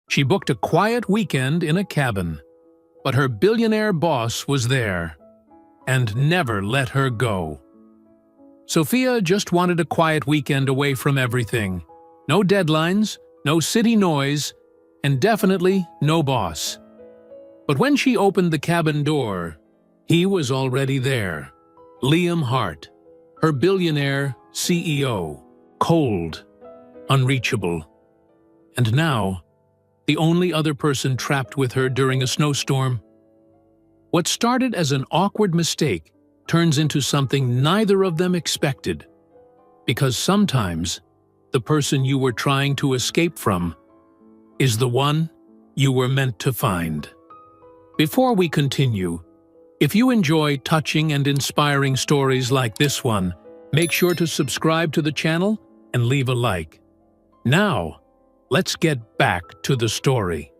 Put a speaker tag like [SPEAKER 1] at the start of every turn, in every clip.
[SPEAKER 1] She booked a quiet weekend in a cabin, but her billionaire boss was there and never let her go. Sophia just wanted a quiet weekend away from everything. No deadlines, no city noise, and definitely no boss. But when she opened the cabin door, he was already there. Liam Hart, her billionaire CEO, cold, unreachable. And now, the only other person trapped with her during a snowstorm. What started as an awkward mistake turns into something neither of them expected. Because sometimes, the person you were trying to escape from is the one you were meant to find. Before we continue, if you enjoy touching and inspiring stories like this one, make sure to subscribe to the channel and leave a like. Now, let's get back to the story.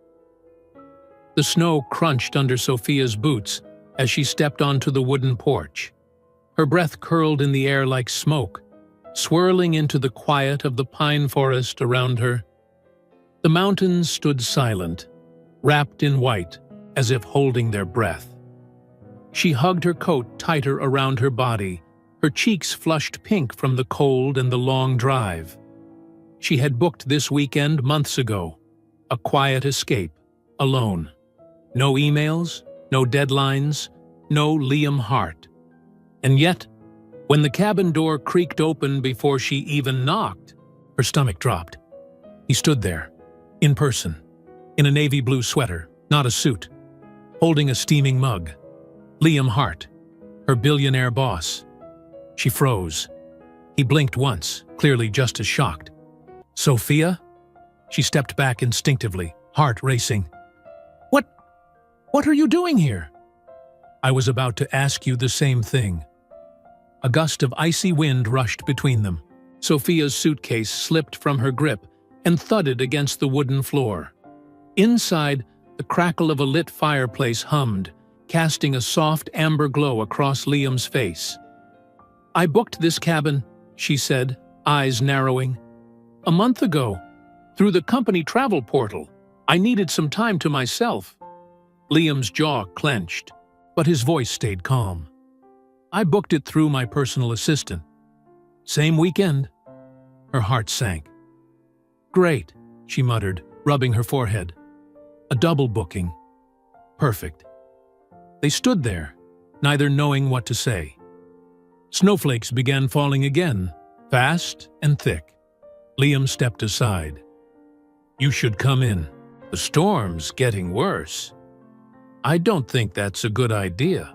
[SPEAKER 1] The snow crunched under Sophia's boots as she stepped onto the wooden porch. Her breath curled in the air like smoke, swirling into the quiet of the pine forest around her. The mountains stood silent, wrapped in white, as if holding their breath. She hugged her coat tighter around her body, her cheeks flushed pink from the cold and the long drive. She had booked this weekend months ago, a quiet escape, alone. No emails, no deadlines, no Liam Hart. And yet, when the cabin door creaked open before she even knocked, her stomach dropped. He stood there, in person, in a navy blue sweater, not a suit, holding a steaming mug. Liam Hart, her billionaire boss. She froze. He blinked once, clearly just as shocked. Sophia? She stepped back instinctively, heart racing. What are you doing here? I was about to ask you the same thing. A gust of icy wind rushed between them. Sophia's suitcase slipped from her grip and thudded against the wooden floor. Inside, the crackle of a lit fireplace hummed, casting a soft amber glow across Liam's face. I booked this cabin, she said, eyes narrowing. A month ago, through the company travel portal. I needed some time to myself. Liam's jaw clenched, but his voice stayed calm. I booked it through my personal assistant. Same weekend. Her heart sank. Great, she muttered, rubbing her forehead. A double booking. Perfect. They stood there, neither knowing what to say. Snowflakes began falling again, fast and thick. Liam stepped aside. You should come in. The storm's getting worse. I don't think that's a good idea.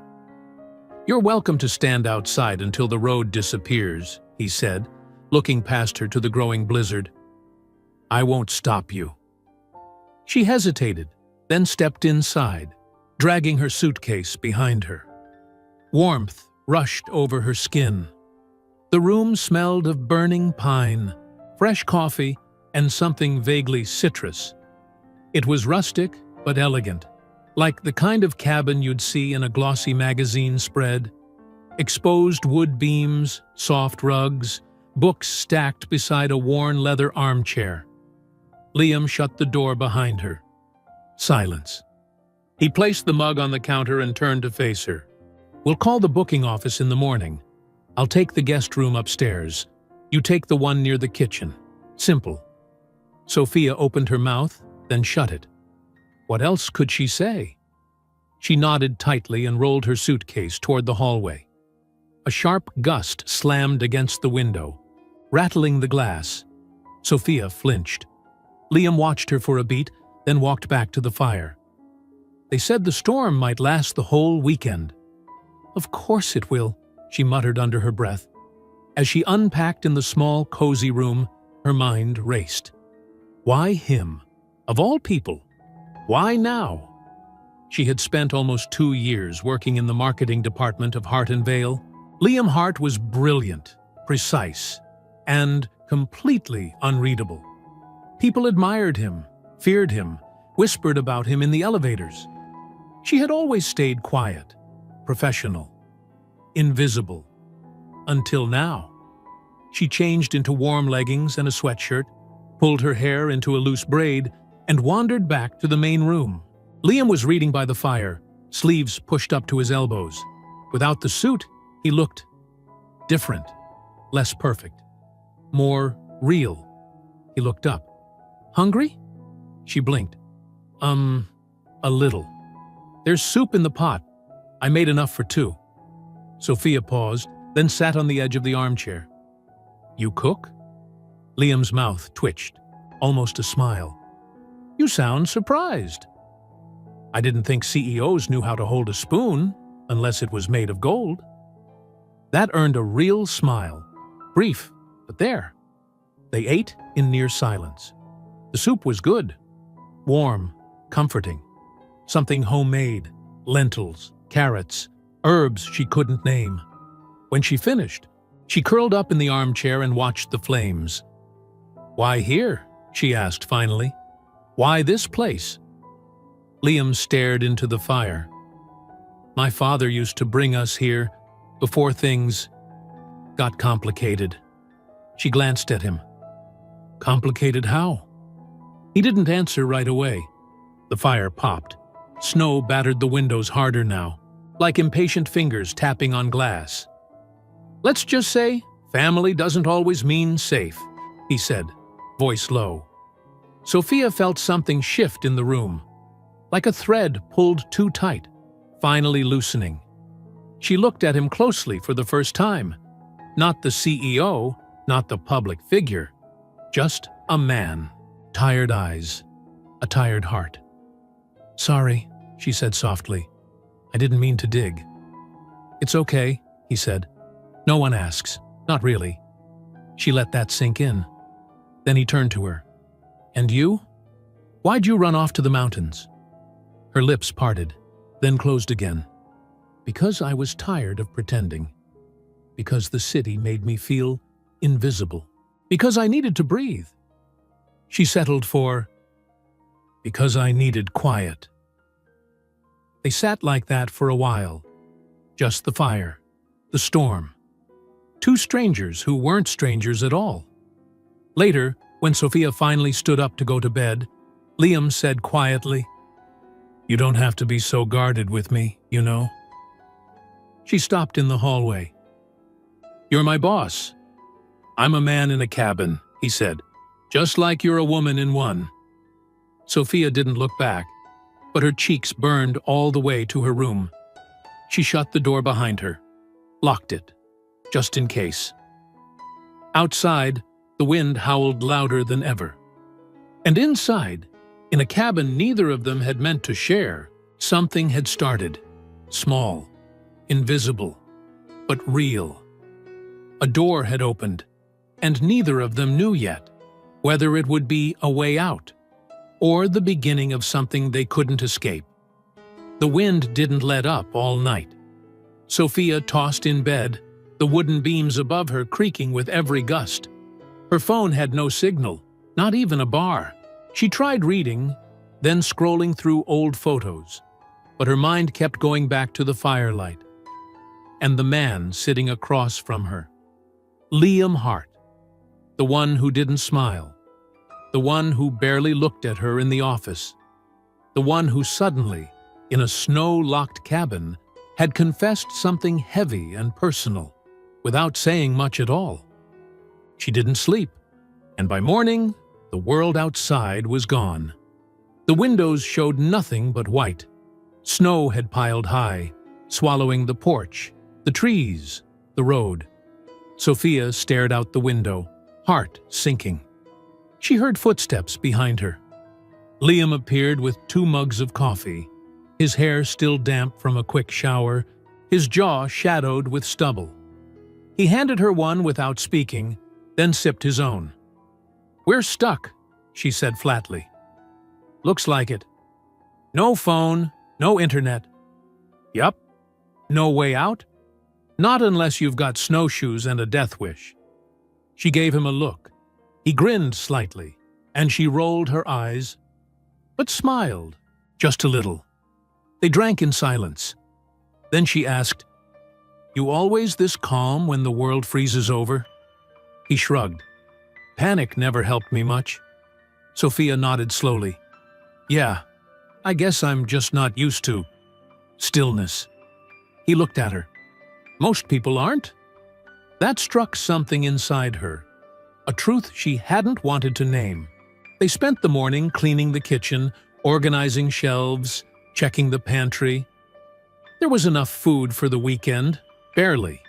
[SPEAKER 1] You're welcome to stand outside until the road disappears, he said, looking past her to the growing blizzard. I won't stop you. She hesitated, then stepped inside, dragging her suitcase behind her. Warmth rushed over her skin. The room smelled of burning pine, fresh coffee, and something vaguely citrus. It was rustic but elegant, like the kind of cabin you'd see in a glossy magazine spread. Exposed wood beams, soft rugs, books stacked beside a worn leather armchair. Liam shut the door behind her. Silence. He placed the mug on the counter and turned to face her. We'll call the booking office in the morning. I'll take the guest room upstairs. You take the one near the kitchen. Simple. Sophia opened her mouth, then shut it. What else could she say? She nodded tightly and rolled her suitcase toward the hallway. A sharp gust slammed against the window, rattling the glass. Sophia flinched. Liam watched her for a beat, then walked back to the fire. They said the storm might last the whole weekend. Of course it will, she muttered under her breath. As she unpacked in the small, cozy room, her mind raced. Why him? Of all people, why now? She had spent almost 2 years working in the marketing department of Hart & Vale. Liam Hart was brilliant, precise, and completely unreadable. People admired him, feared him, whispered about him in the elevators. She had always stayed quiet, professional, invisible. Until now. She changed into warm leggings and a sweatshirt, pulled her hair into a loose braid, and wandered back to the main room. Liam was reading by the fire, sleeves pushed up to his elbows. Without the suit, he looked different, less perfect, more real. He looked up. "Hungry?" She blinked. A little. "There's soup in the pot. I made enough for two." Sophia paused, then sat on the edge of the armchair. "You cook?" Liam's mouth twitched, almost a smile. "You sound surprised." "I didn't think CEOs knew how to hold a spoon, unless it was made of gold." That earned a real smile. Brief, but there. They ate in near silence. The soup was good. Warm, comforting. Something homemade. Lentils, carrots, herbs she couldn't name. When she finished, she curled up in the armchair and watched the flames. "Why here?" she asked finally. "Why this place?" Liam stared into the fire. "My father used to bring us here before things got complicated." She glanced at him. "Complicated how?" He didn't answer right away. The fire popped. Snow battered the windows harder now, like impatient fingers tapping on glass. "Let's just say family doesn't always mean safe," he said, voice low. Sophia felt something shift in the room, like a thread pulled too tight, finally loosening. She looked at him closely for the first time. Not the CEO, not the public figure, just a man. Tired eyes, a tired heart. "Sorry," she said softly. "I didn't mean to dig." "It's okay," he said. "No one asks. Not really." She let that sink in. Then he turned to her. "And you? Why'd you run off to the mountains?" Her lips parted, then closed again. "Because I was tired of pretending. Because the city made me feel invisible. Because I needed to breathe." She settled for, "Because I needed quiet." They sat like that for a while. Just the fire, the storm. Two strangers who weren't strangers at all. Later, when Sophia finally stood up to go to bed, Liam said quietly, "You don't have to be so guarded with me, you know." She stopped in the hallway. "You're my boss." "I'm a man in a cabin," he said, "just like you're a woman in one." Sophia didn't look back, but her cheeks burned all the way to her room. She shut the door behind her, locked it, just in case. Outside, the wind howled louder than ever. And inside, in a cabin neither of them had meant to share, something had started. Small, invisible, but real. A door had opened, and neither of them knew yet whether it would be a way out or the beginning of something they couldn't escape. The wind didn't let up all night. Sophia tossed in bed, the wooden beams above her creaking with every gust. Her phone had no signal, not even a bar. She tried reading, then scrolling through old photos, but her mind kept going back to the firelight and the man sitting across from her. Liam Hart, the one who didn't smile, the one who barely looked at her in the office, the one who suddenly, in a snow-locked cabin, had confessed something heavy and personal, without saying much at all. She didn't sleep, and by morning, the world outside was gone. The windows showed nothing but white. Snow had piled high, swallowing the porch, the trees, the road. Sophia stared out the window, heart sinking. She heard footsteps behind her. Liam appeared with 2 mugs of coffee, his hair still damp from a quick shower, his jaw shadowed with stubble. He handed her one without speaking, then sipped his own. "We're stuck," she said flatly. "Looks like it. No phone, no internet." "Yup. No way out?" "Not unless you've got snowshoes and a death wish." She gave him a look. He grinned slightly, and she rolled her eyes, but smiled, just a little. They drank in silence. Then she asked, "You always this calm when the world freezes over?" He shrugged. "Panic never helped me much." Sophia nodded slowly. Yeah, I guess I'm just not used to stillness. He looked at her. Most people aren't. That struck something inside her, a truth she hadn't wanted to name. They spent the morning cleaning the kitchen, organizing shelves, checking the pantry. There was enough food for the weekend, barely.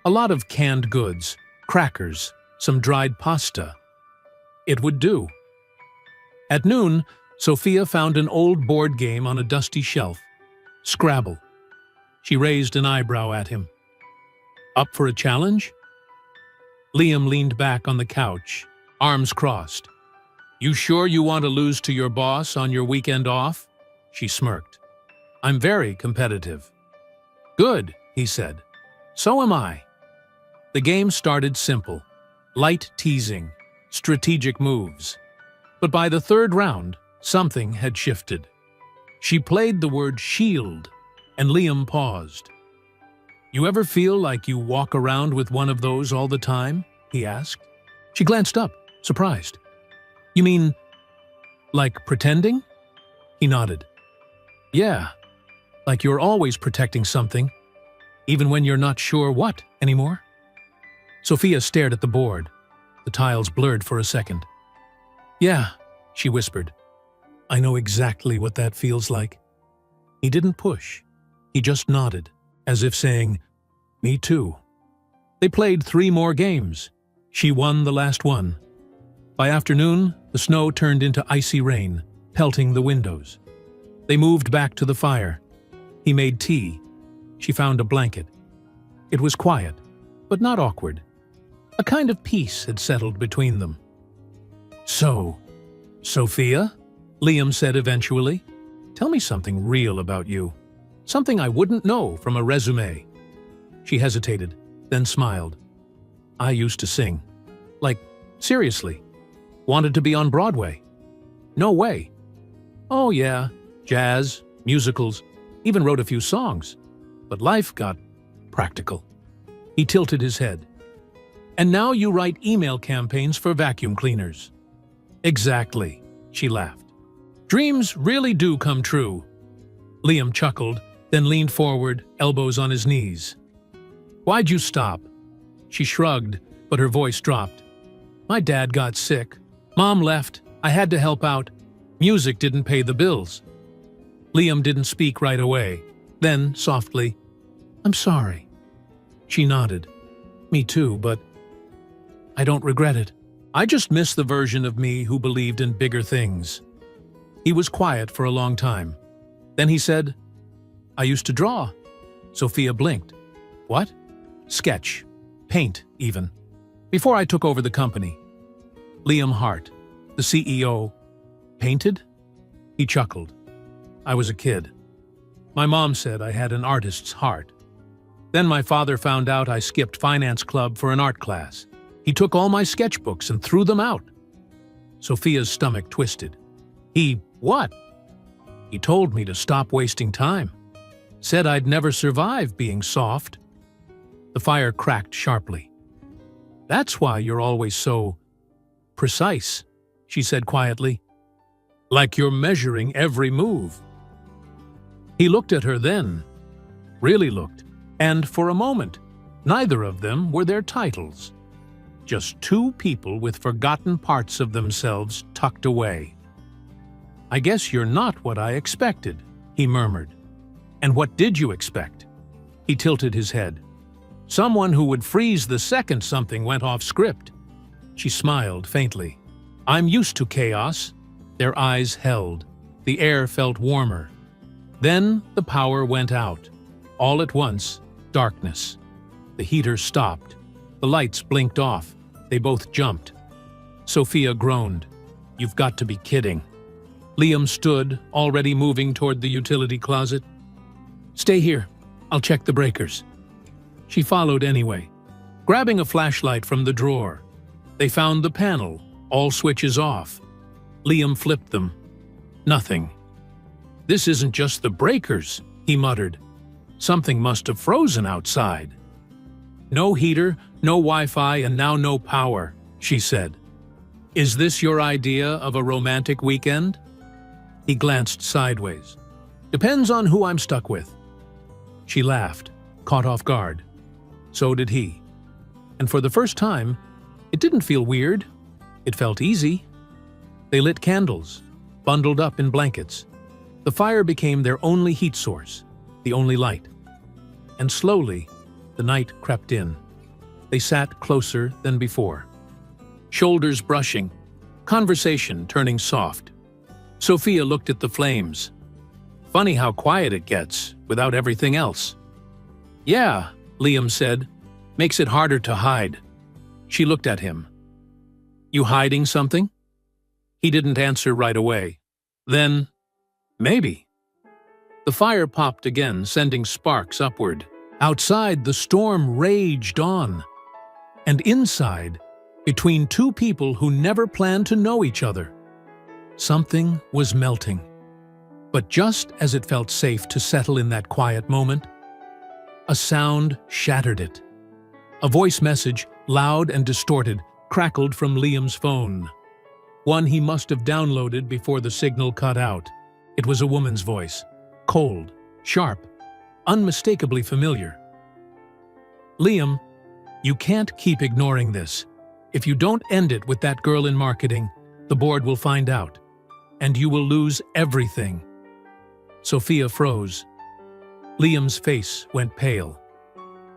[SPEAKER 1] A lot of canned goods, crackers, some dried pasta. It would do. At noon, Sophia found an old board game on a dusty shelf. Scrabble. She raised an eyebrow at him. Up for a challenge? Liam leaned back on the couch, arms crossed. You sure you want to lose to your boss on your weekend off? She smirked. I'm very competitive. Good, he said. So am I. The game started simple. Light teasing, strategic moves. But by the third round, something had shifted. She played the word shield, and Liam paused. You ever feel like you walk around with one of those all the time? He asked. She glanced up, surprised. You mean, like pretending? He nodded. Yeah, like you're always protecting something, even when you're not sure what anymore. Sophia stared at the board. The tiles blurred for a second. Yeah, she whispered. I know exactly what that feels like. He didn't push. He just nodded, as if saying, me too. They played 3 more games. She won the last one. By afternoon, the snow turned into icy rain, pelting the windows. They moved back to the fire. He made tea. She found a blanket. It was quiet, but not awkward. A kind of peace had settled between them. So, Sophia? Liam said eventually. Tell me something real about you. Something I wouldn't know from a resume. She hesitated, then smiled. I used to sing. Like, seriously. Wanted to be on Broadway. No way. Oh yeah, jazz, musicals, even wrote a few songs. But life got practical. He tilted his head. And now you write email campaigns for vacuum cleaners. Exactly, she laughed. Dreams really do come true. Liam chuckled, then leaned forward, elbows on his knees. Why'd you stop? She shrugged, but her voice dropped. My dad got sick. Mom left. I had to help out. Music didn't pay the bills. Liam didn't speak right away. Then, softly, I'm sorry. She nodded. Me too, but I don't regret it. I just miss the version of me who believed in bigger things. He was quiet for a long time. Then he said, I used to draw. Sophia blinked. What? Sketch. Paint, even. Before I took over the company. Liam Hart, the CEO, painted? He chuckled. I was a kid. My mom said I had an artist's heart. Then my father found out I skipped finance club for an art class. He took all my sketchbooks and threw them out. Sophia's stomach twisted. What? He told me to stop wasting time. Said I'd never survive being soft. The fire cracked sharply. That's why you're always so precise, she said quietly. Like you're measuring every move. He looked at her then. Really looked. And for a moment, neither of them were their titles. Just 2 people with forgotten parts of themselves tucked away. I guess you're not what I expected, he murmured. And what did you expect? He tilted his head. Someone who would freeze the second something went off script. She smiled faintly. I'm used to chaos. Their eyes held. The air felt warmer. Then the power went out. All at once, darkness. The heater stopped. The lights blinked off. They both jumped. Sophia groaned. You've got to be kidding. Liam stood, already moving toward the utility closet. Stay here. I'll check the breakers. She followed anyway, grabbing a flashlight from the drawer. They found the panel, all switches off. Liam flipped them. Nothing. This isn't just the breakers, he muttered. Something must have frozen outside. No heater, no Wi-Fi, and now no power, she said. Is this your idea of a romantic weekend? He glanced sideways. Depends on who I'm stuck with. She laughed, caught off guard. So did he. And for the first time, it didn't feel weird. It felt easy. They lit candles, bundled up in blankets. The fire became their only heat source, the only light. And slowly, the night crept in. They sat closer than before. Shoulders brushing, conversation turning soft. Sophia looked at the flames. Funny how quiet it gets without everything else. Yeah, Liam said. Makes it harder to hide. She looked at him. You hiding something? He didn't answer right away. Then, maybe. The fire popped again, sending sparks upward. Outside, the storm raged on. And inside, between two people who never planned to know each other, something was melting. But just as it felt safe to settle in that quiet moment, a sound shattered it. A voice message, loud and distorted, crackled from Liam's phone. One he must have downloaded before the signal cut out. It was a woman's voice, cold, sharp, unmistakably familiar. Liam, you can't keep ignoring this. If you don't end it with that girl in marketing, the board will find out, and you will lose everything. Sophia froze. Liam's face went pale.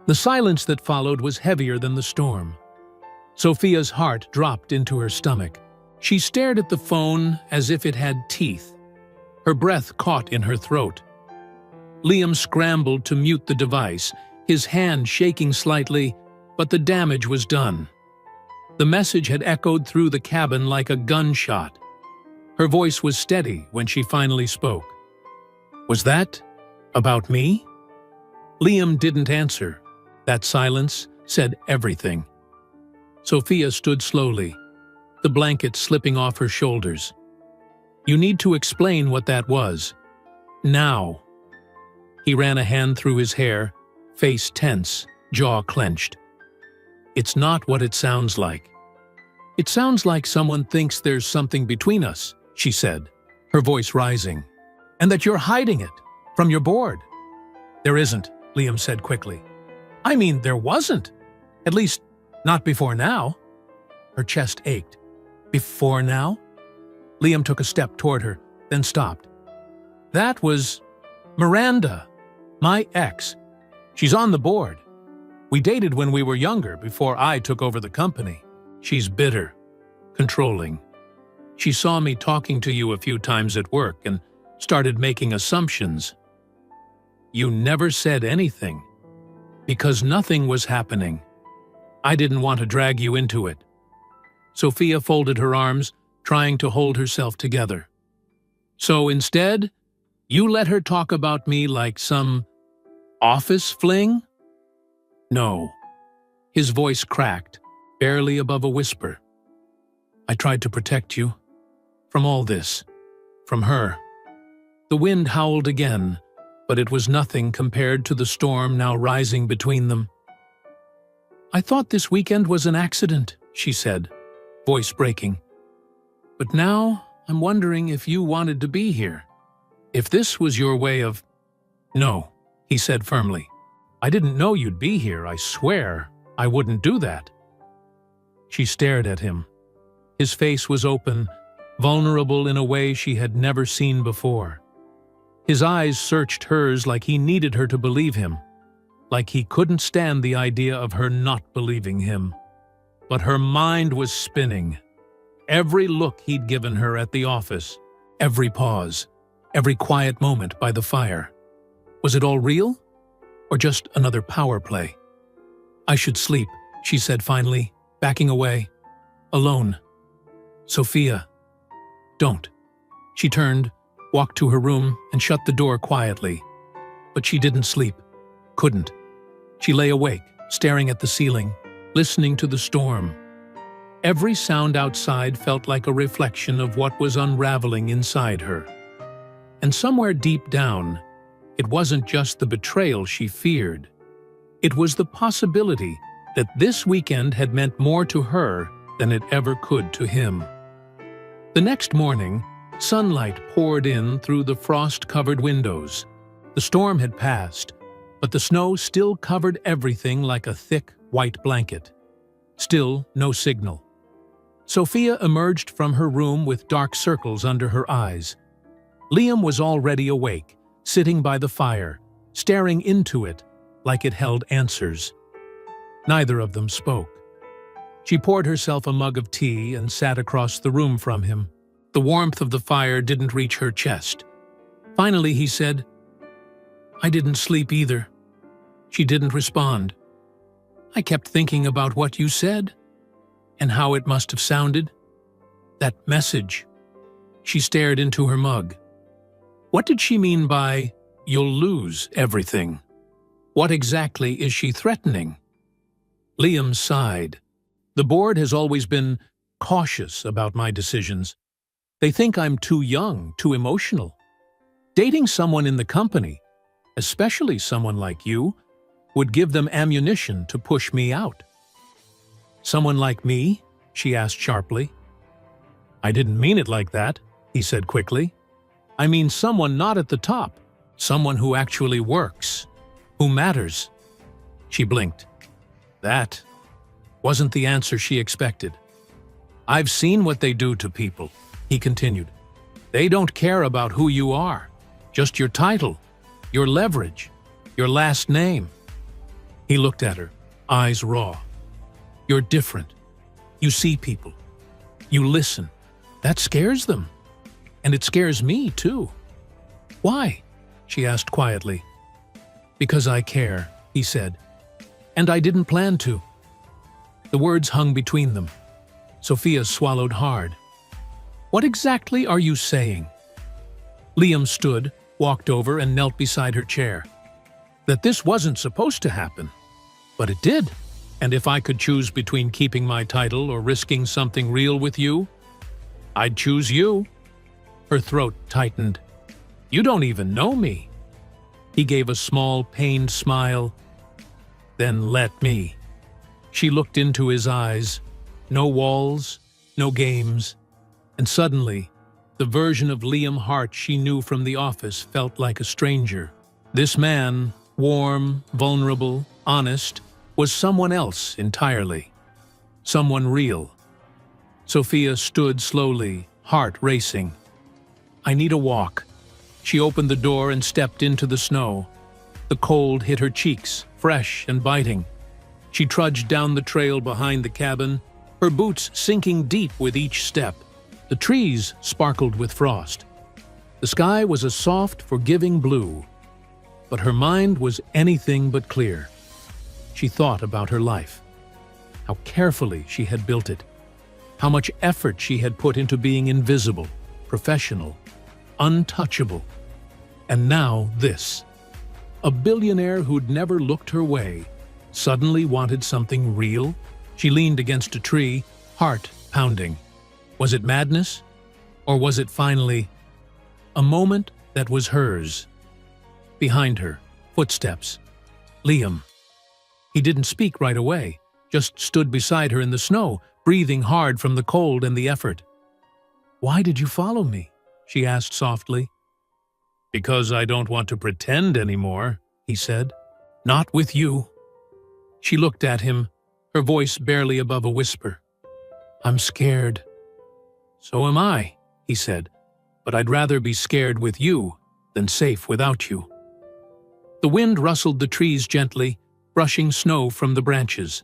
[SPEAKER 1] The silence that followed was heavier than the storm. Sophia's heart dropped into her stomach. She stared at the phone as if it had teeth. Her breath caught in her throat. Liam scrambled to mute the device, his hand shaking slightly, but the damage was done. The message had echoed through the cabin like a gunshot. Her voice was steady when she finally spoke. Was that about me? Liam didn't answer. That silence said everything. Sophia stood slowly, the blanket slipping off her shoulders. You need to explain what that was. Now. He ran a hand through his hair, face tense, jaw clenched. It's not what it sounds like. It sounds like someone thinks there's something between us, she said, her voice rising. And that you're hiding it from your board. There isn't, Liam said quickly. I mean, there wasn't. At least, not before now. Her chest ached. Before now? Liam took a step toward her, then stopped. That was Miranda, my ex. She's on the board. We dated when we were younger, before I took over the company. She's bitter, controlling. She saw me talking to you a few times at work and started making assumptions. You never said anything, because nothing was happening. I didn't want to drag you into it. Sophia folded her arms, trying to hold herself together. So instead, you let her talk about me like some office fling? No. His voice cracked, barely above a whisper. I tried to protect you. From all this. From her. The wind howled again, but it was nothing compared to the storm now rising between them. I thought this weekend was an accident, she said, voice breaking. But now I'm wondering if you wanted to be here. If this was your way of… No, he said firmly. I didn't know you'd be here, I swear. I wouldn't do that. She stared at him. His face was open, vulnerable in a way she had never seen before. His eyes searched hers like he needed her to believe him, like he couldn't stand the idea of her not believing him. But her mind was spinning. Every look he'd given her at the office, every pause, every quiet moment by the fire. Was it all real? Or just another power play? I should sleep, she said finally, backing away. Alone. Sophia. Don't. She turned, walked to her room, and shut the door quietly. But she didn't sleep. Couldn't. She lay awake, staring at the ceiling, listening to the storm. Every sound outside felt like a reflection of what was unraveling inside her. And somewhere deep down, it wasn't just the betrayal she feared. It was the possibility that this weekend had meant more to her than it ever could to him. The next morning, Sunlight poured in through the frost-covered windows. The storm had passed, but the snow still covered everything like a thick, white blanket. Still no signal. Sophia emerged from her room with dark circles under her eyes. Liam was already awake, sitting by the fire, staring into it like it held answers. Neither of them spoke. She poured herself a mug of tea and sat across the room from him. The warmth of the fire didn't reach her chest. Finally, he said, "I didn't sleep either." She didn't respond. "I kept thinking about what you said, and how it must have sounded. That message." She stared into her mug. What did she mean by, "You'll lose everything"? What exactly is she threatening? Liam sighed. The board has always been cautious about my decisions. They think I'm too young, too emotional. Dating someone in the company, especially someone like you, would give them ammunition to push me out. "Someone like me?" she asked sharply. "I didn't mean it like that," he said quickly. "I mean someone not at the top, someone who actually works, who matters." She blinked. That wasn't the answer she expected. "I've seen what they do to people," he continued. "They don't care about who you are, just your title, your leverage, your last name." He looked at her, eyes raw. "You're different. You see people. You listen. That scares them. And it scares me, too." "Why?" she asked quietly. "Because I care," he said. "And I didn't plan to." The words hung between them. Sophia swallowed hard. "What exactly are you saying?" Liam stood, walked over, and knelt beside her chair. "That this wasn't supposed to happen. But it did. And if I could choose between keeping my title or risking something real with you, I'd choose you." Her throat tightened. "You don't even know me." He gave a small, pained smile. "Then let me." She looked into his eyes. No walls, no games. And suddenly, the version of Liam Hart she knew from the office felt like a stranger. This man, warm, vulnerable, honest, was someone else entirely. Someone real. Sophia stood slowly, heart racing. "I need a walk." She opened the door and stepped into the snow. The cold hit her cheeks, fresh and biting. She trudged down the trail behind the cabin, her boots sinking deep with each step. The trees sparkled with frost. The sky was a soft, forgiving blue. But her mind was anything but clear. She thought about her life. How carefully she had built it. How much effort she had put into being invisible, professional, untouchable. And now this. A billionaire who'd never looked her way suddenly wanted something real. She leaned against a tree, heart pounding. Was it madness? Or was it finally a moment that was hers? Behind her, footsteps. Liam. He didn't speak right away, just stood beside her in the snow, breathing hard from the cold and the effort. "Why did you follow me?" she asked softly. "Because I don't want to pretend anymore," he said. "Not with you." She looked at him, her voice barely above a whisper. "I'm scared." "So am I," he said, "but I'd rather be scared with you than safe without you." The wind rustled the trees gently, brushing snow from the branches.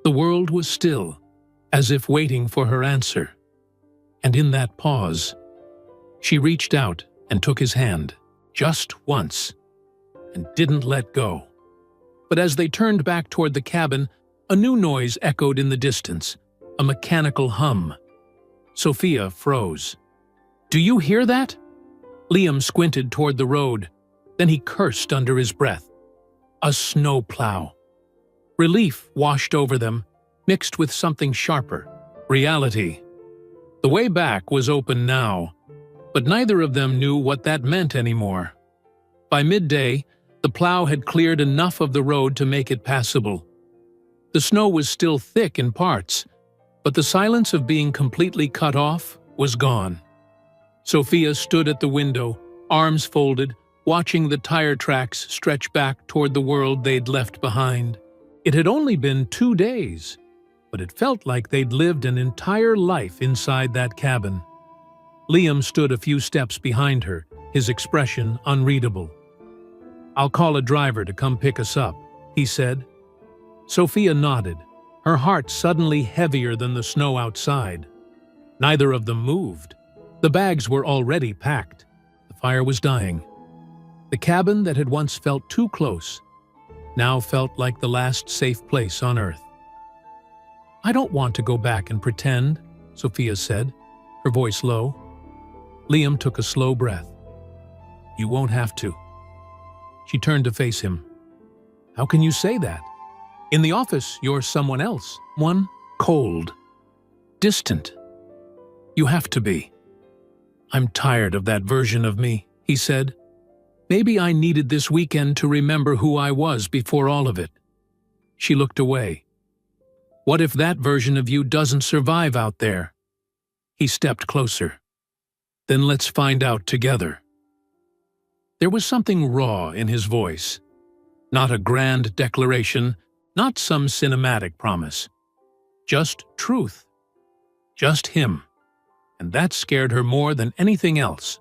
[SPEAKER 1] The world was still, as if waiting for her answer. And in that pause, she reached out and took his hand, just once, and didn't let go. But as they turned back toward the cabin, a new noise echoed in the distance, a mechanical hum. Sophia froze. "Do you hear that?" Liam squinted toward the road. Then he cursed under his breath. A snowplow. Relief washed over them, mixed with something sharper. Reality. The way back was open now, but neither of them knew what that meant anymore. By midday, the plow had cleared enough of the road to make it passable. The snow was still thick in parts, but the silence of being completely cut off was gone. Sophia stood at the window, arms folded, watching the tire tracks stretch back toward the world they'd left behind. It had only been 2 days, but it felt like they'd lived an entire life inside that cabin. Liam stood a few steps behind her, his expression unreadable. "I'll call a driver to come pick us up," he said. Sophia nodded, her heart suddenly heavier than the snow outside. Neither of them moved. The bags were already packed. The fire was dying. The cabin that had once felt too close now felt like the last safe place on Earth. "I don't want to go back and pretend," Sophia said, her voice low. Liam took a slow breath. "You won't have to." She turned to face him. "How can you say that? In the office, you're someone else. One cold, distant. You have to be." "I'm tired of that version of me," he said. "Maybe I needed this weekend to remember who I was before all of it." She looked away. "What if that version of you doesn't survive out there?" He stepped closer. "Then let's find out together." There was something raw in his voice. Not a grand declaration, not some cinematic promise. Just truth. Just him. And that scared her more than anything else.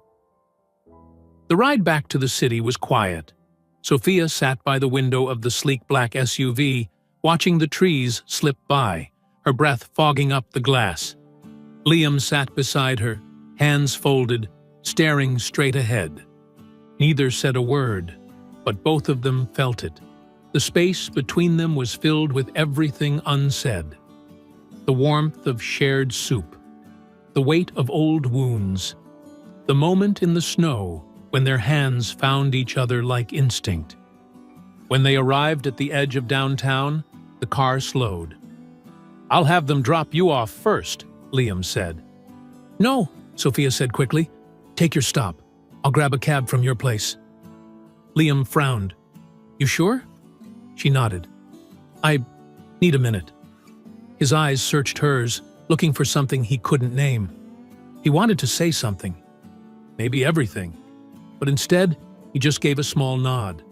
[SPEAKER 1] The ride back to the city was quiet. Sophia sat by the window of the sleek black SUV, watching the trees slip by, her breath fogging up the glass. Liam sat beside her, hands folded, staring straight ahead. Neither said a word, but both of them felt it. The space between them was filled with everything unsaid. The warmth of shared soup, the weight of old wounds, the moment in the snow when their hands found each other like instinct. When they arrived at the edge of downtown, the car slowed. "I'll have them drop you off first," Liam said. "No," Sophia said quickly. "Take your stop. I'll grab a cab from your place." Liam frowned. "You sure?" She nodded. "I need a minute." His eyes searched hers, looking for something he couldn't name. He wanted to say something, maybe everything, but instead he just gave a small nod.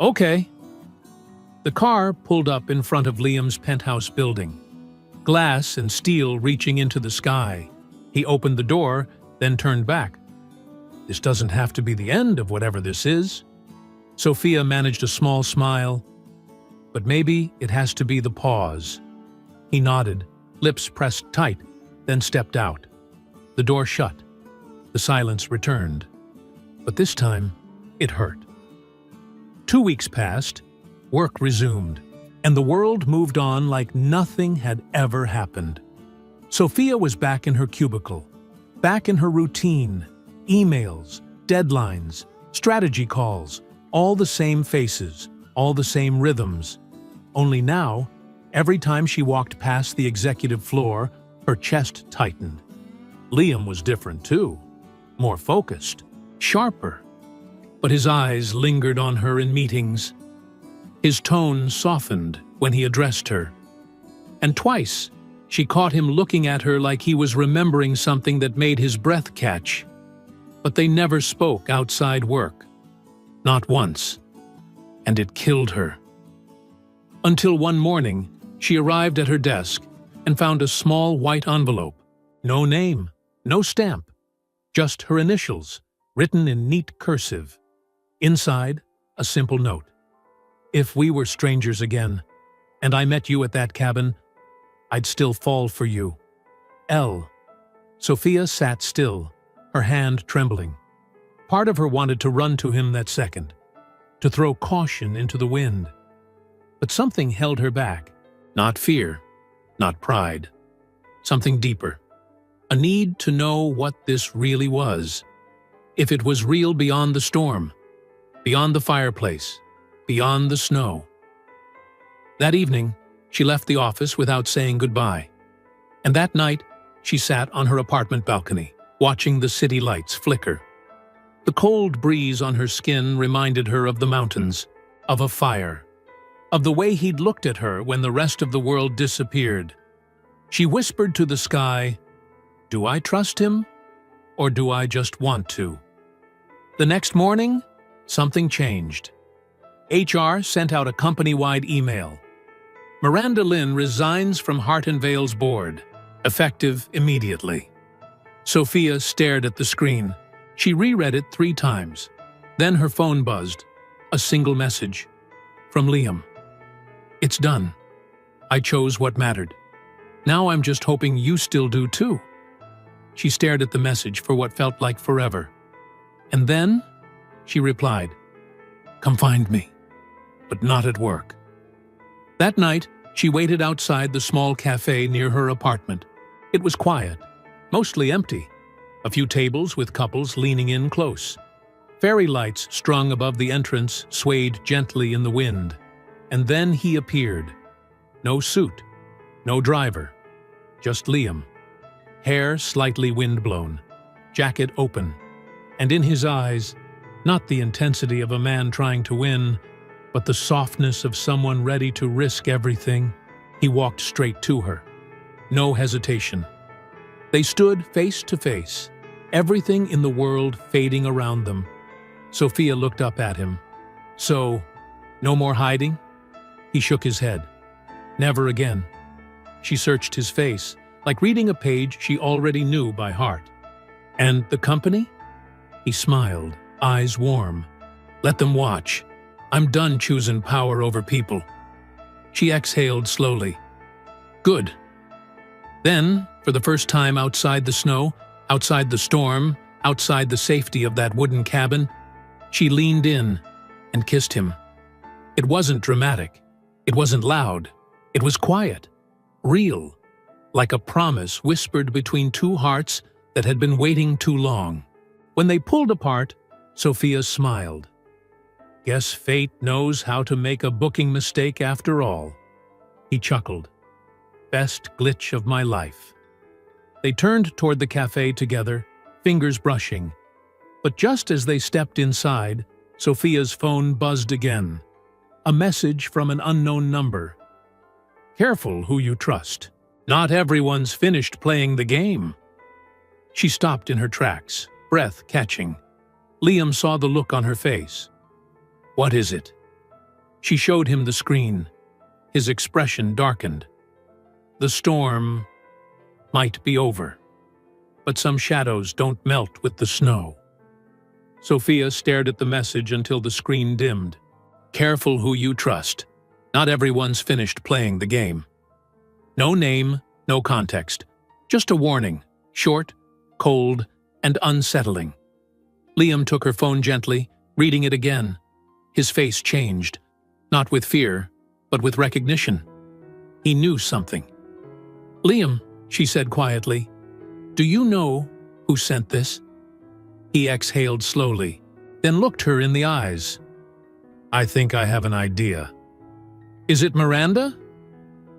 [SPEAKER 1] "Okay." The car pulled up in front of Liam's penthouse building, glass and steel reaching into the sky. He opened the door, then turned back. "This doesn't have to be the end of whatever this is." Sophia managed a small smile. "But maybe it has to be the pause." He nodded, lips pressed tight, then stepped out. The door shut. The silence returned. But this time, it hurt. 2 weeks passed, work resumed, and the world moved on like nothing had ever happened. Sophia was back in her cubicle, back in her routine, emails, deadlines, strategy calls, all the same faces, all the same rhythms. Only now, every time she walked past the executive floor, her chest tightened. Liam was different too, more focused, sharper. But his eyes lingered on her in meetings. His tone softened when he addressed her. And twice, she caught him looking at her like he was remembering something that made his breath catch. But they never spoke outside work. Not once. And it killed her. Until one morning, she arrived at her desk and found a small white envelope. No name, no stamp, just her initials, written in neat cursive. Inside, a simple note. "If we were strangers again, and I met you at that cabin, I'd still fall for you. L." Sophia sat still, her hand trembling. Part of her wanted to run to him that second, to throw caution into the wind. But something held her back. Not fear, not pride. Something deeper. A need to know what this really was. If it was real beyond the storm, beyond the fireplace, beyond the snow. That evening, she left the office without saying goodbye. And that night, she sat on her apartment balcony, watching the city lights flicker. The cold breeze on her skin reminded her of the mountains, of a fire, of the way he'd looked at her when the rest of the world disappeared. She whispered to the sky, "Do I trust him?" or do I just want to? The next morning, something changed. HR sent out a company-wide email. Miranda Lynn resigns from Hart & Vale's board, effective immediately. Sophia stared at the screen. She reread it 3 times. Then her phone buzzed. A single message. From Liam. It's done. I chose what mattered. Now I'm just hoping you still do too. She stared at the message for what felt like forever. And then, she replied, "Come find me, but not at work." That night, she waited outside the small cafe near her apartment. It was quiet, mostly empty. A few tables with couples leaning in close. Fairy lights strung above the entrance swayed gently in the wind. And then he appeared. No suit, no driver, just Liam. Hair slightly windblown, jacket open, and in his eyes, not the intensity of a man trying to win, but the softness of someone ready to risk everything. He walked straight to her. No hesitation. They stood face to face, everything in the world fading around them. Sophia looked up at him. So, no more hiding? He shook his head. Never again. She searched his face, like reading a page she already knew by heart. And the company? He smiled, eyes warm. Let them watch. I'm done choosing power over people. She exhaled slowly. Good. Then, for the first time outside the snow, outside the storm, outside the safety of that wooden cabin, she leaned in and kissed him. It wasn't dramatic. It wasn't loud. It was quiet, real, like a promise whispered between 2 hearts that had been waiting too long. When they pulled apart, Sophia smiled. Guess fate knows how to make a booking mistake after all. He chuckled. Best glitch of my life. They turned toward the cafe together, fingers brushing. But just as they stepped inside, Sophia's phone buzzed again. A message from an unknown number. Careful who you trust. Not everyone's finished playing the game. She stopped in her tracks, breath catching. Liam saw the look on her face. What is it? She showed him the screen. His expression darkened. The storm might be over, but some shadows don't melt with the snow. Sophia stared at the message until the screen dimmed. Careful who you trust. Not everyone's finished playing the game. No name, no context. Just a warning, short, cold, and unsettling. Liam took her phone gently, reading it again. His face changed, not with fear, but with recognition. He knew something. Liam, she said quietly, do you know who sent this? He exhaled slowly, then looked her in the eyes. I think I have an idea. Is it Miranda?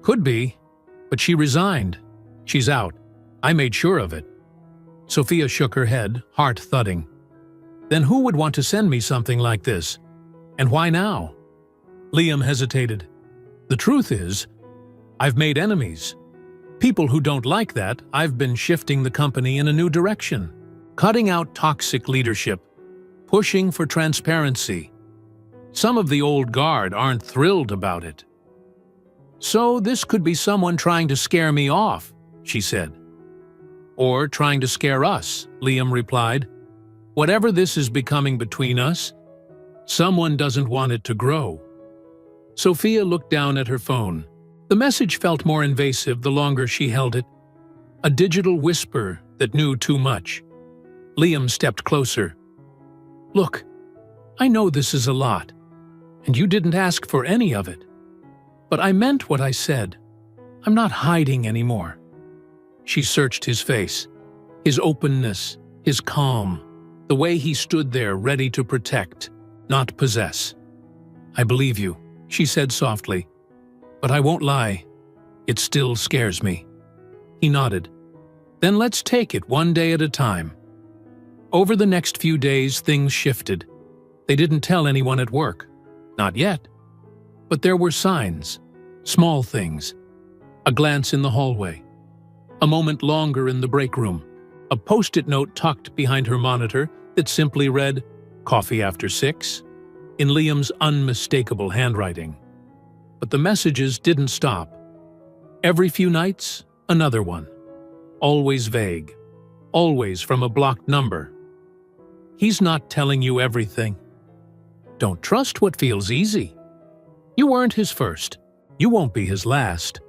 [SPEAKER 1] Could be, but she resigned. She's out. I made sure of it. Sophia shook her head, heart thudding. Then who would want to send me something like this? And why now? Liam hesitated. The truth is, I've made enemies. People who don't like that, I've been shifting the company in a new direction, cutting out toxic leadership, pushing for transparency. Some of the old guard aren't thrilled about it. So this could be someone trying to scare me off, she said. Or trying to scare us, Liam replied. Whatever this is becoming between us, someone doesn't want it to grow. Sophia looked down at her phone. The message felt more invasive the longer she held it. A digital whisper that knew too much. Liam stepped closer. Look, I know this is a lot, and you didn't ask for any of it. But I meant what I said. I'm not hiding anymore. She searched his face, his openness, his calm, the way he stood there ready to protect, not possess. I believe you, she said softly. But I won't lie, it still scares me. He nodded. Then let's take it one day at a time. Over the next few days, things shifted. They didn't tell anyone at work. Not yet. But there were signs, small things. A glance in the hallway. A moment longer in the break room. a post-it note tucked behind her monitor that simply read, "Coffee after 6," in Liam's unmistakable handwriting. But the messages didn't stop. Every few nights, another one. Always vague. Always from a blocked number. "He's not telling you everything. Don't trust what feels easy. You weren't his first. You won't be his last."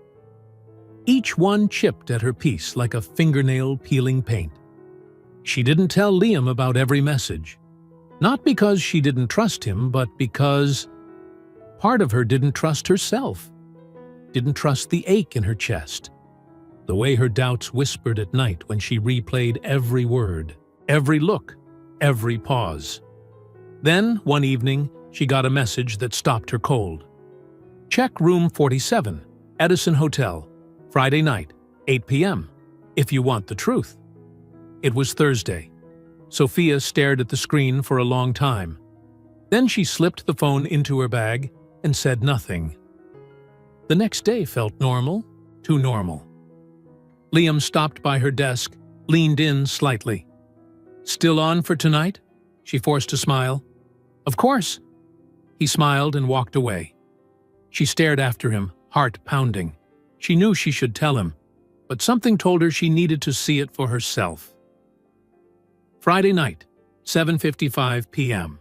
[SPEAKER 1] Each one chipped at her peace like a fingernail peeling paint. She didn't tell Liam about every message. Not because she didn't trust him, but because part of her didn't trust herself. Didn't trust the ache in her chest. The way her doubts whispered at night when she replayed every word, every look, every pause. Then, one evening, she got a message that stopped her cold. "Check room 47, Edison Hotel, Friday night, 8 p.m., if you want the truth." It was Thursday. Sophia stared at the screen for a long time. Then she slipped the phone into her bag and said nothing. The next day felt normal, too normal. Liam stopped by her desk, leaned in slightly. "Still on for tonight?" She forced a smile. "Of course." He smiled and walked away. She stared after him, heart pounding. She knew she should tell him, but something told her she needed to see it for herself. Friday night, 7:55 p.m.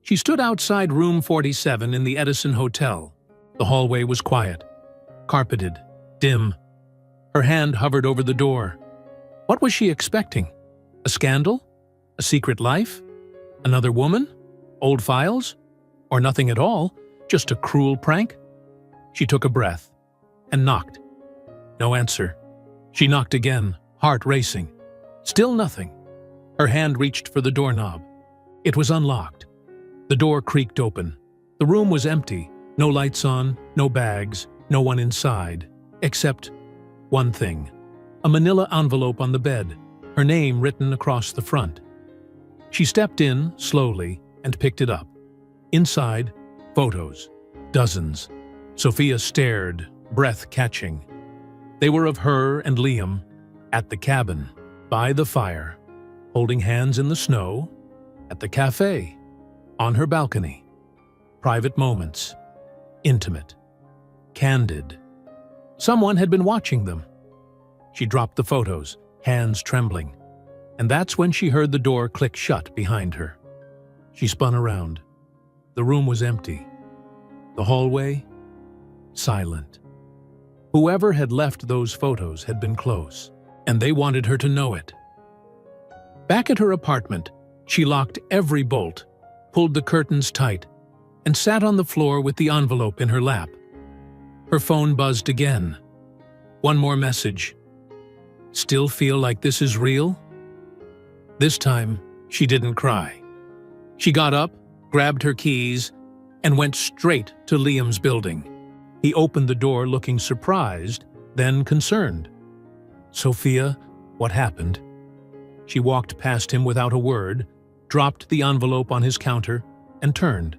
[SPEAKER 1] She stood outside room 47 in the Edison Hotel. The hallway was quiet, carpeted, dim. Her hand hovered over the door. What was she expecting? A scandal? A secret life? Another woman? Old files? Or nothing at all, just a cruel prank? She took a breath and knocked. No answer. She knocked again, heart racing. Still nothing. Her hand reached for the doorknob. It was unlocked. The door creaked open. The room was empty. No lights on, no bags, no one inside, except one thing. A manila envelope on the bed, her name written across the front. She stepped in, slowly, and picked it up. Inside, photos. Dozens. Sophia stared, breath catching. They were of her and Liam, at the cabin, by the fire, holding hands in the snow, at the cafe, on her balcony. Private moments. Intimate. Candid. Someone had been watching them. She dropped the photos, hands trembling. And that's when she heard the door click shut behind her. She spun around. The room was empty. The hallway, silent. Whoever had left those photos had been close, and they wanted her to know it. Back at her apartment, she locked every bolt, pulled the curtains tight, and sat on the floor with the envelope in her lap. Her phone buzzed again. One more message. "Still feel like this is real?" This time, she didn't cry. She got up, grabbed her keys, and went straight to Liam's building. He opened the door looking surprised, then concerned. "Sophia, what happened?" She walked past him without a word, dropped the envelope on his counter, and turned.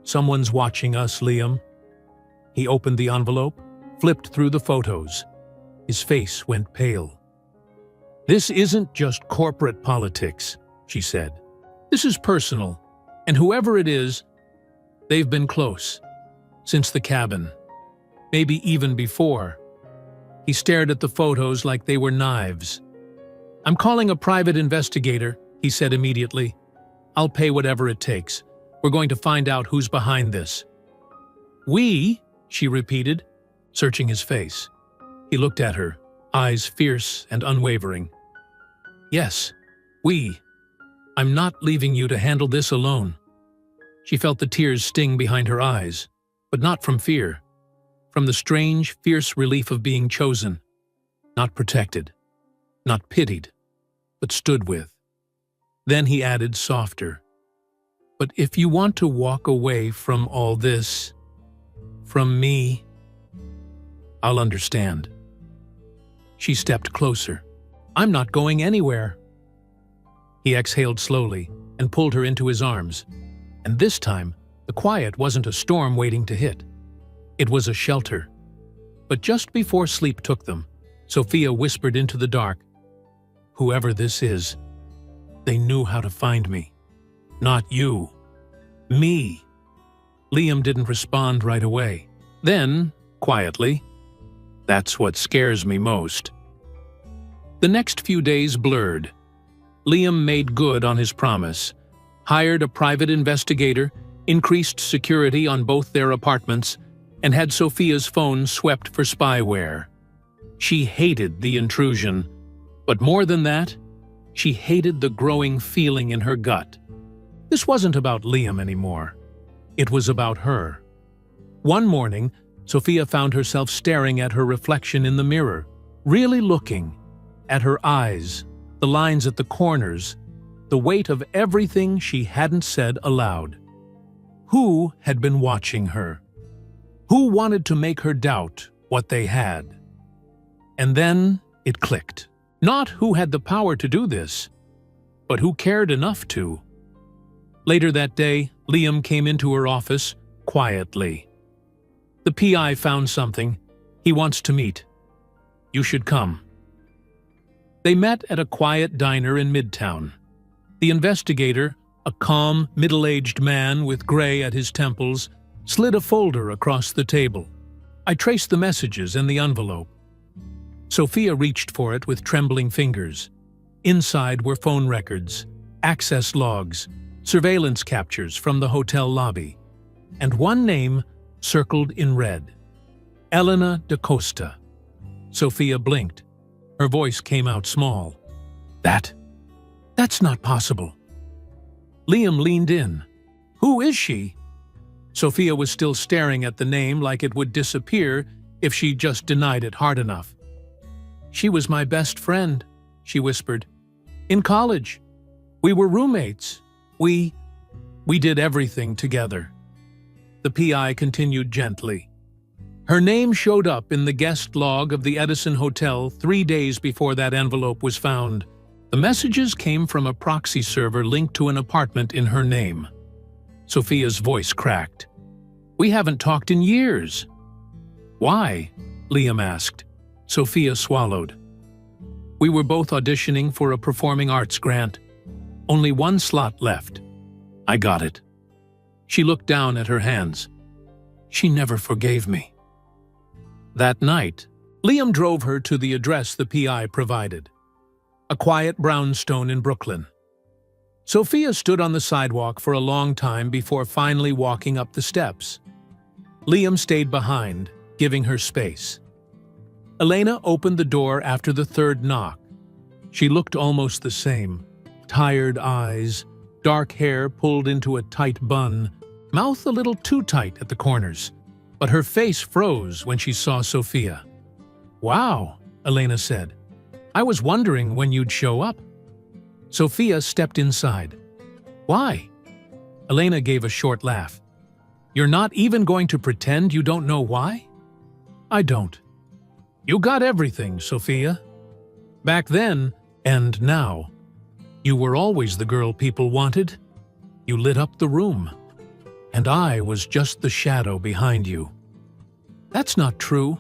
[SPEAKER 1] "Someone's watching us, Liam." He opened the envelope, flipped through the photos. His face went pale. "This isn't just corporate politics," she said. "This is personal, and whoever it is, they've been close. Since the cabin. Maybe even before." He stared at the photos like they were knives. "I'm calling a private investigator," he said immediately. "I'll pay whatever it takes. We're going to find out who's behind this." "We?" she repeated, searching his face. He looked at her, eyes fierce and unwavering. "Yes, we. I'm not leaving you to handle this alone." She felt the tears sting behind her eyes, but not from fear, from the strange, fierce relief of being chosen, not protected, not pitied, but stood with. Then he added softer, "But if you want to walk away from all this, from me, I'll understand." She stepped closer. "I'm not going anywhere." He exhaled slowly and pulled her into his arms. And this time, the quiet wasn't a storm waiting to hit. It was a shelter. But just before sleep took them, Sophia whispered into the dark, Whoever this is, they knew how to find me. Not you. Me. Liam didn't respond right away. Then, quietly, "That's what scares me most." The next few days blurred. Liam made good on his promise, hired a private investigator, increased security on both their apartments, and had Sophia's phone swept for spyware. She hated the intrusion, but more than that, she hated the growing feeling in her gut. This wasn't about Liam anymore. It was about her. One morning, Sophia found herself staring at her reflection in the mirror, really looking at her eyes, the lines at the corners, the weight of everything she hadn't said aloud. Who had been watching her? Who wanted to make her doubt what they had? And then it clicked. Not who had the power to do this, but who cared enough to. Later that day, Liam came into her office quietly. "The PI found something. He wants to meet. You should come." They met at a quiet diner in Midtown. The investigator, a calm, middle-aged man with gray at his temples, slid a folder across the table. I traced the messages in the envelope. Sophia reached for it with trembling fingers. Inside were phone records, access logs, surveillance captures from the hotel lobby, and one name circled in red: Elena da Costa. Sophia blinked. Her voice came out small. That's not possible." Liam leaned in. "Who is she?" Sophia was still staring at the name like it would disappear if she just denied it hard enough. "She was my best friend," she whispered. "In college. We were roommates. We did everything together." The PI continued gently. "Her name showed up in the guest log of the Edison Hotel 3 days before that envelope was found. The messages came from a proxy server linked to an apartment in her name." Sophia's voice cracked. "We haven't talked in years." "Why?" Liam asked. Sophia swallowed. "We were both auditioning for a performing arts grant. Only one slot left. I got it." She looked down at her hands. "She never forgave me." That night, Liam drove her to the address the PI provided. A quiet brownstone in Brooklyn. Sophia stood on the sidewalk for a long time before finally walking up the steps. Liam stayed behind, giving her space. Elena opened the door after the third knock. She looked almost the same. Tired eyes, dark hair pulled into a tight bun, mouth a little too tight at the corners. But her face froze when she saw Sophia. "Wow," Elena said. "I was wondering when you'd show up." Sophia stepped inside. "Why?" Elena gave a short laugh. "You're not even going to pretend you don't know why?" "I don't." "You got everything, Sophia. Back then and now. You were always the girl people wanted. You lit up the room. And I was just the shadow behind you." "That's not true."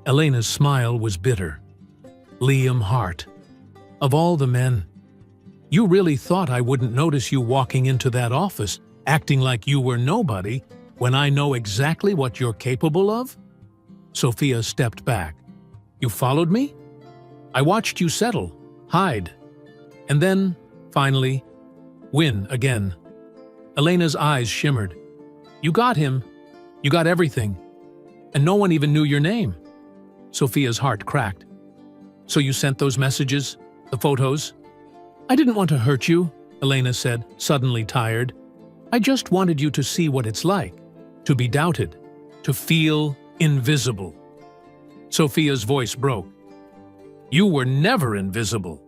[SPEAKER 1] Elena's smile was bitter. "Liam Hart, of all the men, you really thought I wouldn't notice you walking into that office, acting like you were nobody, when I know exactly what you're capable of?" Sophia stepped back. "You followed me? I watched you settle, hide, and then, finally, win again." Elena's eyes shimmered. "You got him. You got everything. And no one even knew your name." Sophia's heart cracked. "So you sent those messages? The photos?" "I didn't want to hurt you," Elena said, suddenly tired. "I just wanted you to see what it's like, to be doubted, to feel invisible." Sophia's voice broke. "You were never invisible.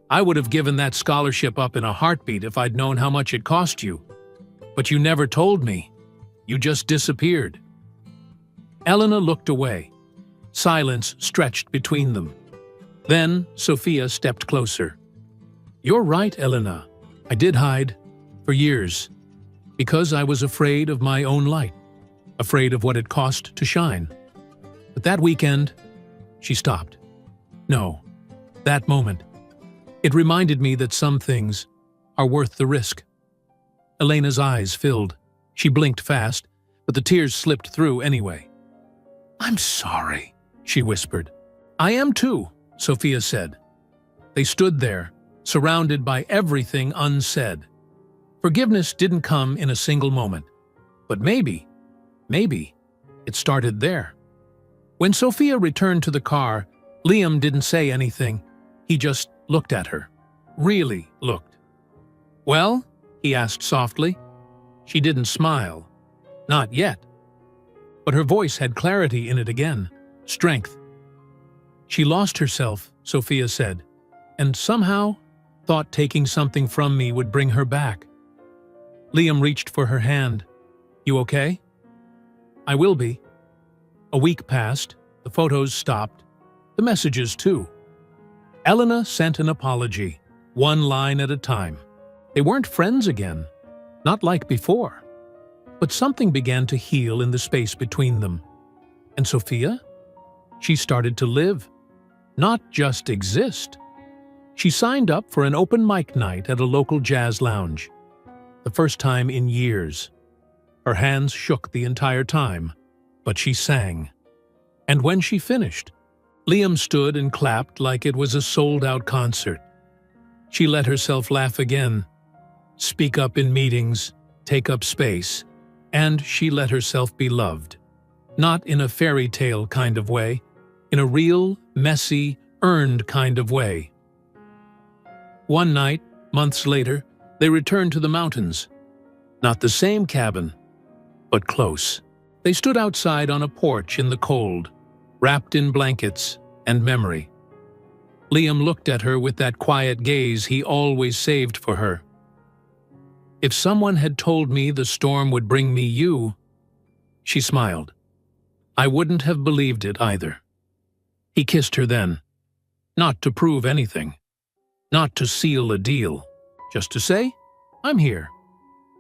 [SPEAKER 1] I would have given that scholarship up in a heartbeat if I'd known how much it cost you. But you never told me. You just disappeared." Elena looked away. Silence stretched between them. Then Sophia stepped closer. "You're right, Elena. I did hide, for years, because I was afraid of my own light, afraid of what it cost to shine. But that weekend," she stopped. "No, that moment, It reminded me that some things are worth the risk. Elena's eyes filled. She blinked fast, but the tears slipped through anyway. "I'm sorry," she whispered. "I am too," Sophia said. They stood there, surrounded by everything unsaid. Forgiveness didn't come in a single moment. But maybe, it started there. When Sophia returned to the car, Liam didn't say anything. He just looked at her. Really looked. "Well?" he asked softly. She didn't smile. Not yet. But her voice had clarity in it again. Strength. "She lost herself," Sophia said, "and somehow thought taking something from me would bring her back." Liam reached for her hand. "You okay?" "I will be." A week passed. The photos stopped. The messages, too. Elena sent an apology, one line at a time. They weren't friends again, not like before. But something began to heal in the space between them. And Sophia? She started to live, not just exist. She signed up for an open mic night at a local jazz lounge. The first time in years. Her hands shook the entire time, but she sang. And when she finished, Liam stood and clapped like it was a sold-out concert. She let herself laugh again, speak up in meetings, take up space, and she let herself be loved. Not in a fairy tale kind of way, in a real, messy, earned kind of way. One night, months later, they returned to the mountains. Not the same cabin, but close. They stood outside on a porch in the cold, wrapped in blankets and memory. Liam looked at her with that quiet gaze he always saved for her. "If someone had told me the storm would bring me you," she smiled, "I wouldn't have believed it either." He kissed her then, not to prove anything, not to seal a deal, just to say, "I'm here."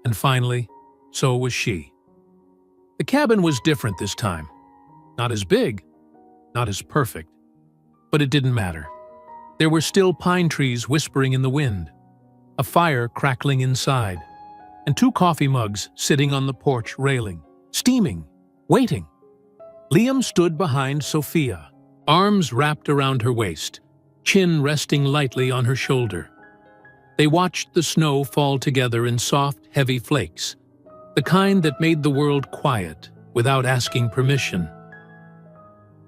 [SPEAKER 1] And finally, so was she. The cabin was different this time. Not as big, not as perfect. But it didn't matter. There were still pine trees whispering in the wind, a fire crackling inside, and 2 coffee mugs sitting on the porch railing, steaming, waiting. Liam stood behind Sophia, arms wrapped around her waist, chin resting lightly on her shoulder. They watched the snow fall together in soft, heavy flakes, the kind that made the world quiet without asking permission.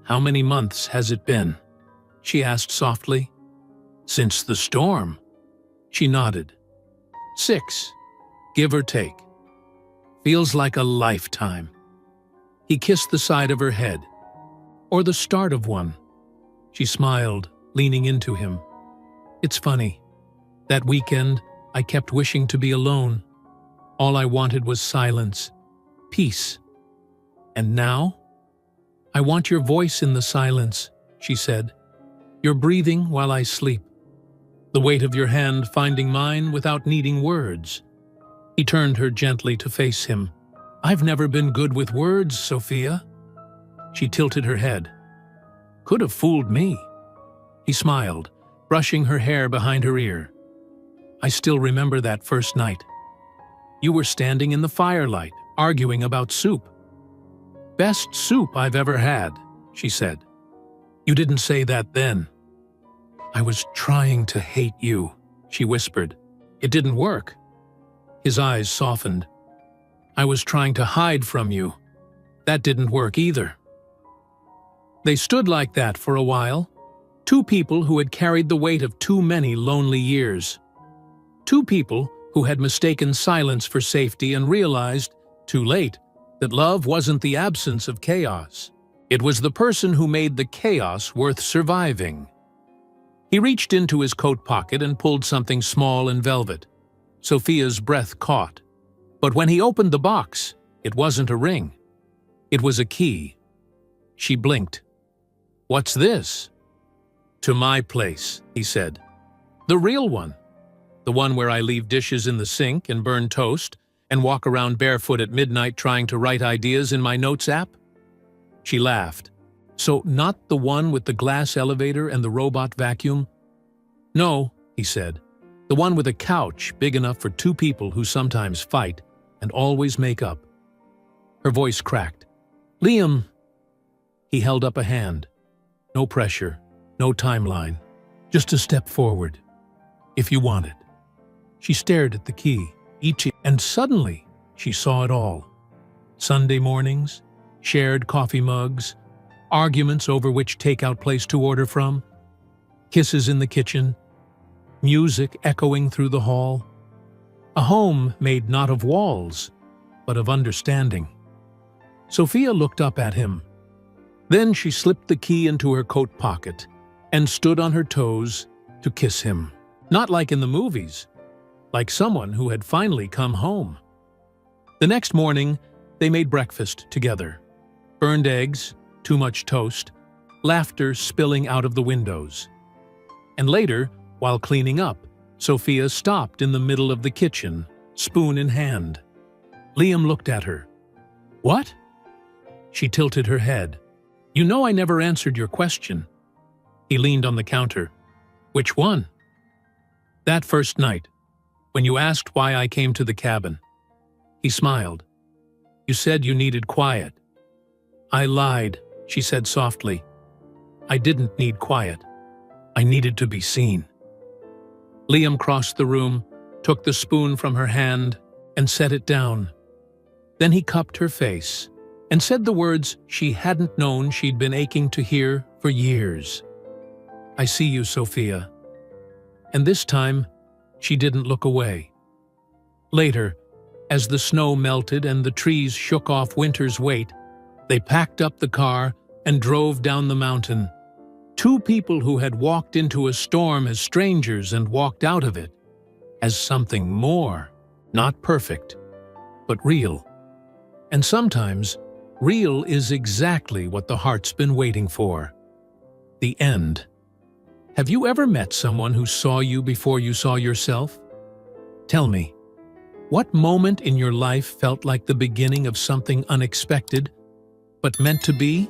[SPEAKER 1] "How many months has it been?" she asked softly. "Since the storm." She nodded. 6, give or take. Feels like a lifetime. He kissed the side of her head. Or the start of one. She smiled, leaning into him. "It's funny. That weekend, I kept wishing to be alone. All I wanted was silence, peace. And now? I want your voice in the silence," she said. "Your breathing while I sleep. The weight of your hand finding mine without needing words." He turned her gently to face him. "I've never been good with words, Sophia." She tilted her head. "Could have fooled me." He smiled, brushing her hair behind her ear. "I still remember that first night. You were standing in the firelight, arguing about soup. Best soup I've ever had," she said. "You didn't say that then." "I was trying to hate you," she whispered. "It didn't work." His eyes softened. "I was trying to hide from you. That didn't work either." They stood like that for a while. 2 people who had carried the weight of too many lonely years. 2 people who had mistaken silence for safety and realized, too late, that love wasn't the absence of chaos. It was the person who made the chaos worth surviving. He reached into his coat pocket and pulled something small and velvet. Sophia's breath caught. But when he opened the box, it wasn't a ring. It was a key. She blinked. "What's this?" "To my place," he said. "The real one. The one where I leave dishes in the sink and burn toast and walk around barefoot at midnight trying to write ideas in my notes app?" She laughed. "So not the one with the glass elevator and the robot vacuum?" "No," he said. "The one with a couch big enough for two people who sometimes fight and always make up." Her voice cracked. "Liam." He held up a hand. "No pressure, no timeline. Just a step forward, if you want it." She stared at the key, and suddenly she saw it all. Sunday mornings, shared coffee mugs, arguments over which takeout place to order from, kisses in the kitchen, music echoing through the hall. A home made not of walls, but of understanding. Sophia looked up at him. Then she slipped the key into her coat pocket and stood on her toes to kiss him. Not like in the movies, like someone who had finally come home. The next morning, they made breakfast together. Burned eggs, too much toast, laughter spilling out of the windows. And later, while cleaning up, Sophia stopped in the middle of the kitchen, spoon in hand. Liam looked at her. "What?" She tilted her head. "You know I never answered your question." He leaned on the counter. "Which one?" "That first night, when you asked why I came to the cabin." He smiled. "You said you needed quiet." "I lied," she said softly. "I didn't need quiet. I needed to be seen." Liam crossed the room, took the spoon from her hand, and set it down. Then he cupped her face and said the words she hadn't known she'd been aching to hear for years. "I see you, Sophia." And this time, she didn't look away. Later, as the snow melted and the trees shook off winter's weight, they packed up the car and drove down the mountain. Two people who had walked into a storm as strangers and walked out of it as something more, not perfect, but real. And sometimes, real is exactly what the heart's been waiting for. The end. Have you ever met someone who saw you before you saw yourself? Tell me, what moment in your life felt like the beginning of something unexpected, but meant to be?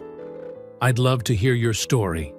[SPEAKER 1] I'd love to hear your story.